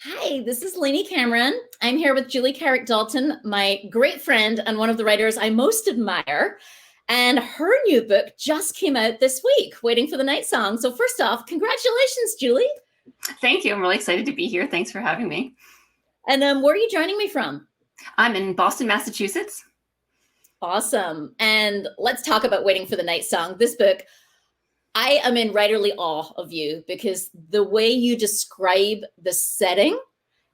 Hi, this is Lainey Cameron. I'm here with Julie Carrick Dalton, my great friend and one of the writers I most admire. And her new book just came out this week, Waiting for the Night Song. So, first off, congratulations, Julie. Thank you. I'm really excited to be here. Thanks for having me. And where are you joining me from? I'm in Boston, Massachusetts. Awesome. And let's talk about Waiting for the Night Song. This book, I am in writerly awe of you because the way you describe the setting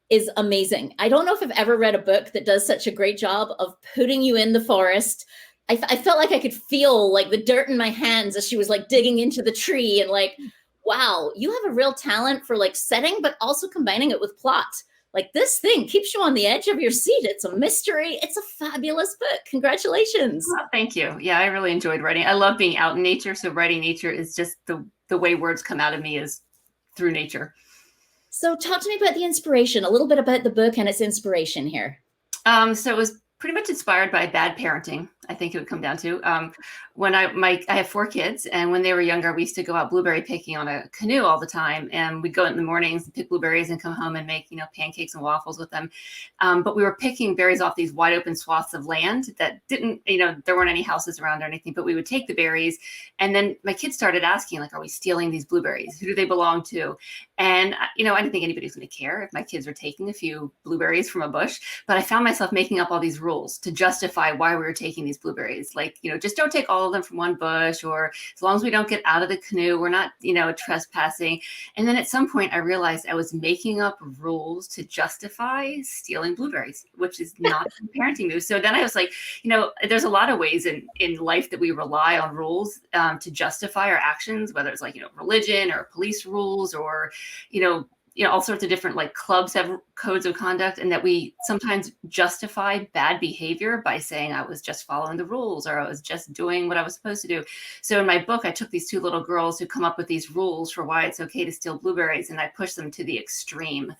is amazing. I don't know if I've ever read a book that does such a great job of putting you in the forest. I felt like I could feel like the dirt in my hands as she was like digging into the tree and like, wow, you have a real talent for like setting, but also combining it with plot. Like this thing keeps you on the edge of your seat. It's a mystery. It's a fabulous book. Congratulations. Oh, thank you. Yeah, I really enjoyed writing. I love being out in nature. So writing nature is just the way words come out of me is through nature. So talk to me about the inspiration, a little bit about the book and its inspiration here. So it was pretty much inspired by bad parenting. I think it would come down to when I have 4 kids, and when they were younger, we used to go out blueberry picking on a canoe all the time, and we'd go in the mornings and pick blueberries and come home and make pancakes and waffles with them. But we were picking berries off these wide open swaths of land that didn't, there weren't any houses around or anything. But we would take the berries, and then my kids started asking, like, "Are we stealing these blueberries? Who do they belong to?" And I didn't think anybody's going to care if my kids were taking a few blueberries from a bush. But I found myself making up all these rules to justify why we were taking these blueberries. Like, just don't take all of them from one bush, or as long as we don't get out of the canoe, we're not, trespassing. And then at some point I realized I was making up rules to justify stealing blueberries, which is not a parenting move. So then I was like, there's a lot of ways in life that we rely on rules to justify our actions, whether it's like, religion or police rules or, all sorts of different like clubs have codes of conduct, and that we sometimes justify bad behavior by saying I was just following the rules or I was just doing what I was supposed to do. So in my book, I took these 2 little girls who come up with these rules for why it's okay to steal blueberries, and I pushed them to the extreme,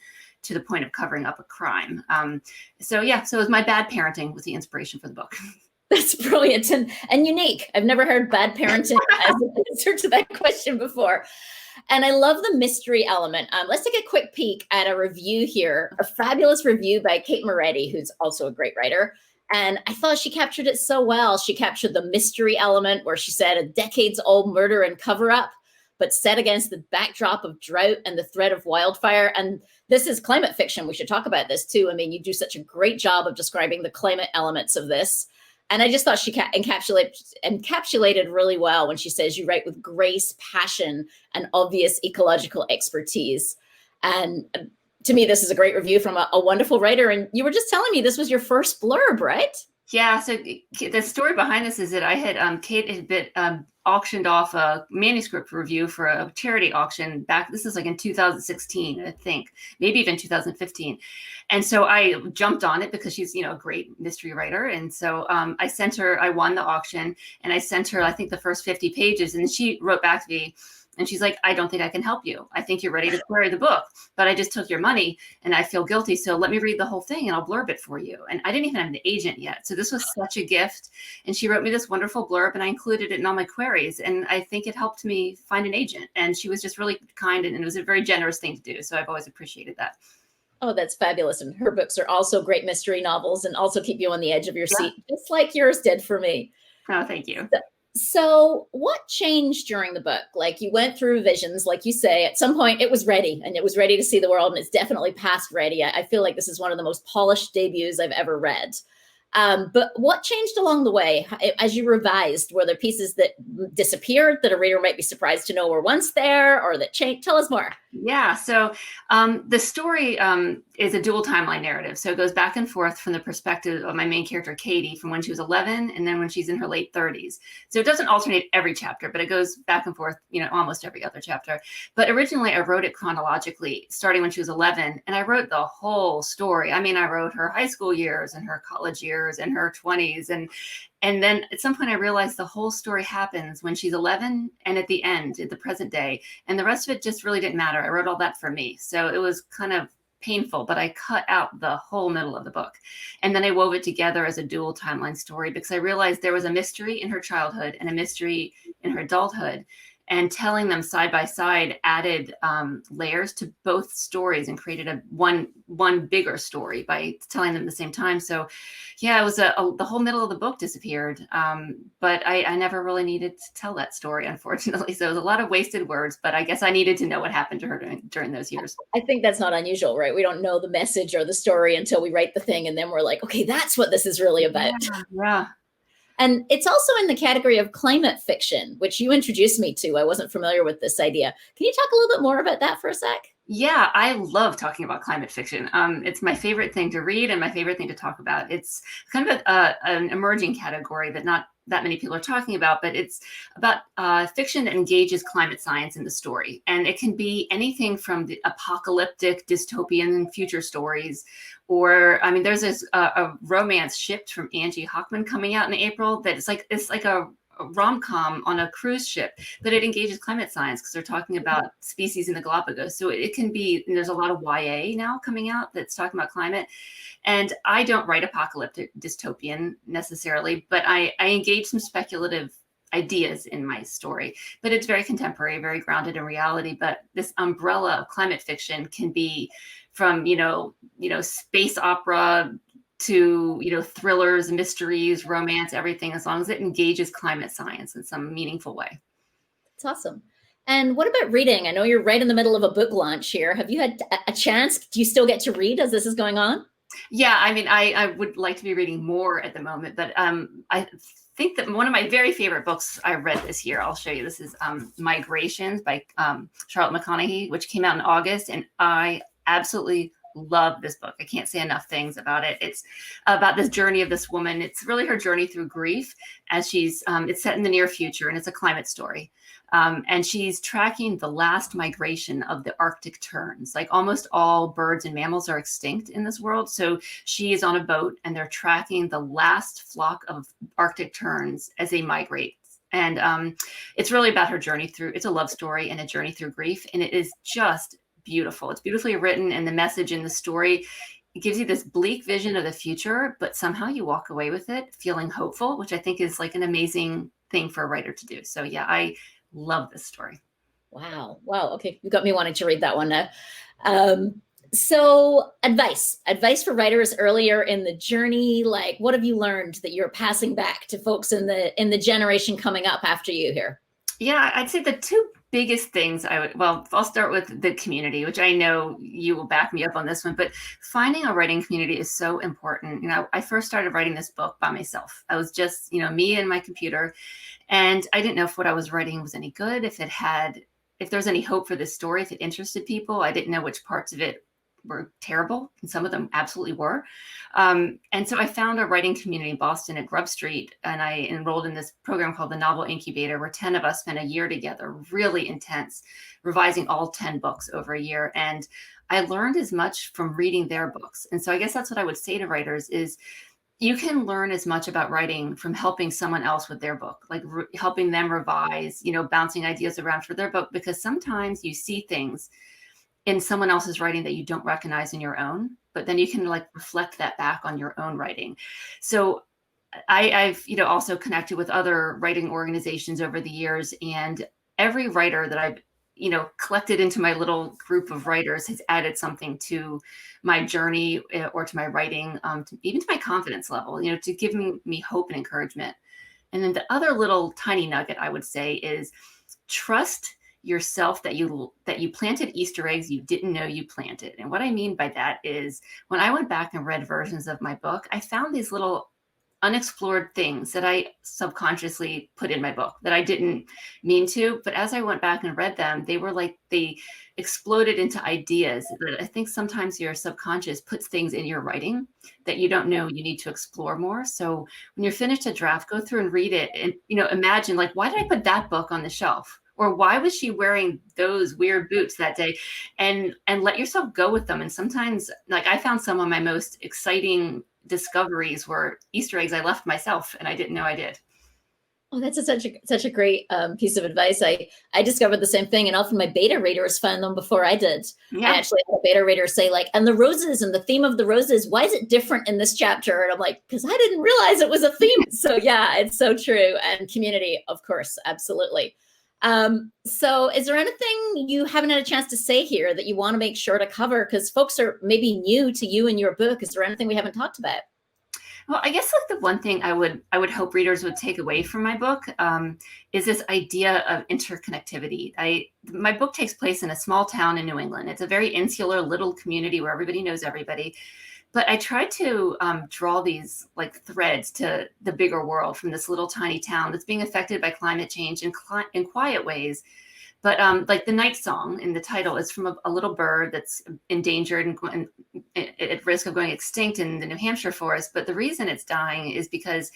to the point of covering up a crime. So it was my bad parenting was the inspiration for the book. That's brilliant and unique. I've never heard bad parenting as an answer to that question before. And I love the mystery element. Let's take a quick peek at a review here, a fabulous review by Kate Moretti, who's also a great writer. And I thought she captured it so well. She captured the mystery element where she said a decades-old murder and cover-up, but set against the backdrop of drought and the threat of wildfire. And this is climate fiction. We should talk about this too. I mean, you do such a great job of describing the climate elements of this. And I just thought she encapsulated really well when she says you write with grace, passion, and obvious ecological expertise. And to me, this is a great review from a wonderful writer. And you were just telling me this was your first blurb, right? Yeah. So the story behind this is that I had Kate had been auctioned off a manuscript review for a charity auction back. This is like in 2016, I think, maybe even 2015. And so I jumped on it because she's, a great mystery writer. And so I won the auction, and I sent her, I think, the first 50 pages. And she wrote back to me, and she's like, "I don't think I can help you. I think you're ready to query the book, but I just took your money and I feel guilty. So let me read the whole thing and I'll blurb it for you." And I didn't even have an agent yet. So this was such a gift. And she wrote me this wonderful blurb, and I included it in all my queries. And I think it helped me find an agent. And she was just really kind, and it was a very generous thing to do. So I've always appreciated that. Oh, that's fabulous. And her books are also great mystery novels and also keep you on the edge of your seat, just like yours did for me. Oh, thank you. So what changed during the book? Like, you went through visions, like you say, at some point it was ready, and it was ready to see the world, and it's definitely past ready. I feel like this is one of the most polished debuts I've ever read. But what changed along the way as you revised? Were there pieces that disappeared that a reader might be surprised to know were once there, or that changed? Tell us more. Yeah. So the story is a dual timeline narrative. So it goes back and forth from the perspective of my main character, Katie, from when she was 11 and then when she's in her late 30s. So it doesn't alternate every chapter, but it goes back and forth, almost every other chapter. But originally I wrote it chronologically, starting when she was 11. And I wrote the whole story. I mean, I wrote her high school years and her college years and her 20s. And then at some point I realized the whole story happens when she's 11 and at the end, at the present day. And the rest of it just really didn't matter. I wrote all that for me. So it was kind of painful, but I cut out the whole middle of the book. And then I wove it together as a dual timeline story because I realized there was a mystery in her childhood and a mystery in her adulthood. and telling them side by side added layers to both stories and created a one bigger story by telling them at the same time. So yeah, it was the whole middle of the book disappeared. But I never really needed to tell that story, unfortunately. So it was a lot of wasted words, but I guess I needed to know what happened to her during those years. I think that's not unusual, right? We don't know the message or the story until we write the thing. And then we're like, okay, that's what this is really about. Yeah. And it's also in the category of climate fiction, which you introduced me to. I wasn't familiar with this idea. Can you talk a little bit more about that for a sec? Yeah, I love talking about climate fiction. It's my favorite thing to read and my favorite thing to talk about. It's kind of an emerging category that not that many people are talking about, but it's about fiction that engages climate science in the story. And it can be anything from the apocalyptic dystopian future stories, or, I mean, there's this a romance shipped from Angie Hockman coming out in April that it's like a rom-com on a cruise ship, but it engages climate science because they're talking about species in the Galapagos. So it can be, and there's a lot of YA now coming out that's talking about climate. And I don't write apocalyptic dystopian necessarily, but I engage some speculative ideas in my story, but it's very contemporary, very grounded in reality. But this umbrella of climate fiction can be from, space opera to, thrillers, mysteries, romance, everything, as long as it engages climate science in some meaningful way. That's awesome. And what about reading? I know you're right in the middle of a book launch here. Have you had a chance? Do you still get to read as this is going on? Yeah, I mean, I would like to be reading more at the moment, but I think that one of my very favorite books I read this year, I'll show you, this is Migrations by Charlotte McConaughey, which came out in August, and I absolutely love this book. I can't say enough things about it. It's about this journey of this woman. It's really her journey through grief as she's, it's set in the near future, and it's a climate story. And she's tracking the last migration of the Arctic terns. Like almost all birds and mammals are extinct in this world. So she is on a boat and they're tracking the last flock of Arctic terns as they migrate. And it's really about her journey through, it's a love story and a journey through grief. And it is just beautiful. It's beautifully written, and the message in the story, it gives you this bleak vision of the future, but somehow you walk away with it feeling hopeful, which I think is like an amazing thing for a writer to do. So yeah, I love this story. Wow. Okay. You got me wanting to read that one now. So advice for writers earlier in the journey. Like, what have you learned that you're passing back to folks in the generation coming up after you here? Yeah, I'd say the two biggest things I'll start with the community, which I know you will back me up on this one, but finding a writing community is so important. I first started writing this book by myself. I was just, me and my computer, and I didn't know if what I was writing was any good, if there's any hope for this story, if it interested people. I didn't know which parts of it were terrible, and some of them absolutely were. And so I found a writing community in Boston at Grub Street, and I enrolled in this program called the Novel Incubator, where 10 of us spent a year together, really intense, revising all 10 books over a year. And I learned as much from reading their books. And so I guess that's what I would say to writers is, you can learn as much about writing from helping someone else with their book, like helping them revise, bouncing ideas around for their book, because sometimes you see things in someone else's writing that you don't recognize in your own, but then you can reflect that back on your own writing. So I've, also connected with other writing organizations over the years, and every writer that I've, collected into my little group of writers has added something to my journey or to my writing, even to my confidence level, to give me hope and encouragement. And then the other little tiny nugget I would say is trust yourself that you planted Easter eggs you didn't know you planted. And what I mean by that is, when I went back and read versions of my book, I found these little unexplored things that I subconsciously put in my book that I didn't mean to. But as I went back and read them, they exploded into ideas that I think sometimes your subconscious puts things in your writing that you don't know you need to explore more. So when you're finished a draft, go through and read it and, imagine, like, why did I put that book on the shelf? Or why was she wearing those weird boots that day? And let yourself go with them. And sometimes, like, I found some of my most exciting discoveries were Easter eggs I left myself and I didn't know I did. Oh, that's such a great piece of advice. I discovered the same thing, and often my beta readers found them before I did. Yeah. I actually had a beta reader say, like, and the roses and the theme of the roses, why is it different in this chapter? And I'm like, because I didn't realize it was a theme. So yeah, it's so true. And community, of course, absolutely. So is there anything you haven't had a chance to say here that you want to make sure to cover? Because folks are maybe new to you and your book. Is there anything we haven't talked about? Well, I guess like the one thing I would hope readers would take away from my book is this idea of interconnectivity. My book takes place in a small town in New England. It's a very insular little community where everybody knows everybody. But I tried to draw these like threads to the bigger world from this little tiny town that's being affected by climate change in quiet ways. But like the night song in the title is from a little bird that's endangered and at risk of going extinct in the New Hampshire forest. But the reason it's dying is because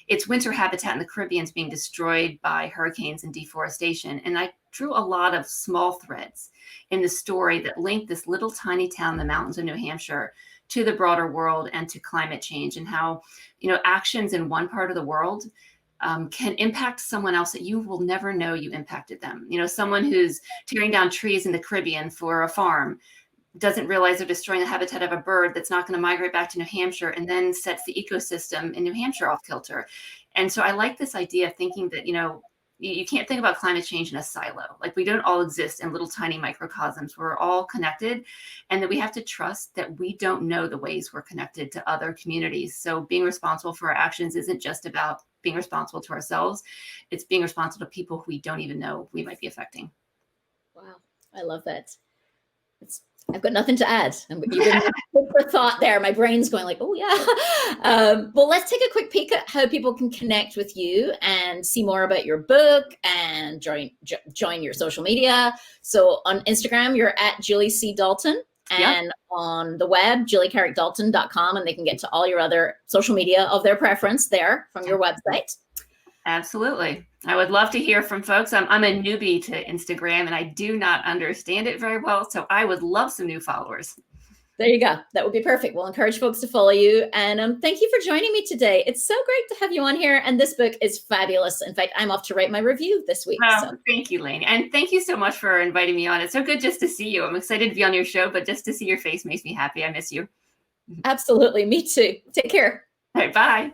its winter habitat in the Caribbean is being destroyed by hurricanes and deforestation. And I drew a lot of small threads in the story that link this little tiny town in the mountains of New Hampshire to the broader world and to climate change, and how, actions in one part of the world can impact someone else that you will never know you impacted them. Someone who's tearing down trees in the Caribbean for a farm doesn't realize they're destroying the habitat of a bird that's not going to migrate back to New Hampshire, and then sets the ecosystem in New Hampshire off kilter. And so I like this idea of thinking that, you can't think about climate change in a silo. Like, we don't all exist in little tiny microcosms. We're all connected, and that we have to trust that we don't know the ways we're connected to other communities. So being responsible for our actions isn't just about being responsible to ourselves. It's being responsible to people who we don't even know we might be affecting. Wow. I love that. I've got nothing to add. You've been good for thought there. My brain's going like, oh yeah. Well, let's take a quick peek at how people can connect with you and see more about your book and join your social media. So on Instagram, you're at Julie C. Dalton, and on the web, juliecarrickdalton.com, and they can get to all your other social media of their preference there from your website. Absolutely. I would love to hear from folks. I'm a newbie to Instagram, and I do not understand it very well. So I would love some new followers. There you go. That would be perfect. We'll encourage folks to follow you. And thank you for joining me today. It's so great to have you on here. And this book is fabulous. In fact, I'm off to write my review this week. Oh, so. Thank you, Lainey. And thank you so much for inviting me on. It's so good just to see you. I'm excited to be on your show, but just to see your face makes me happy. I miss you. Absolutely. Me too. Take care. All right, bye.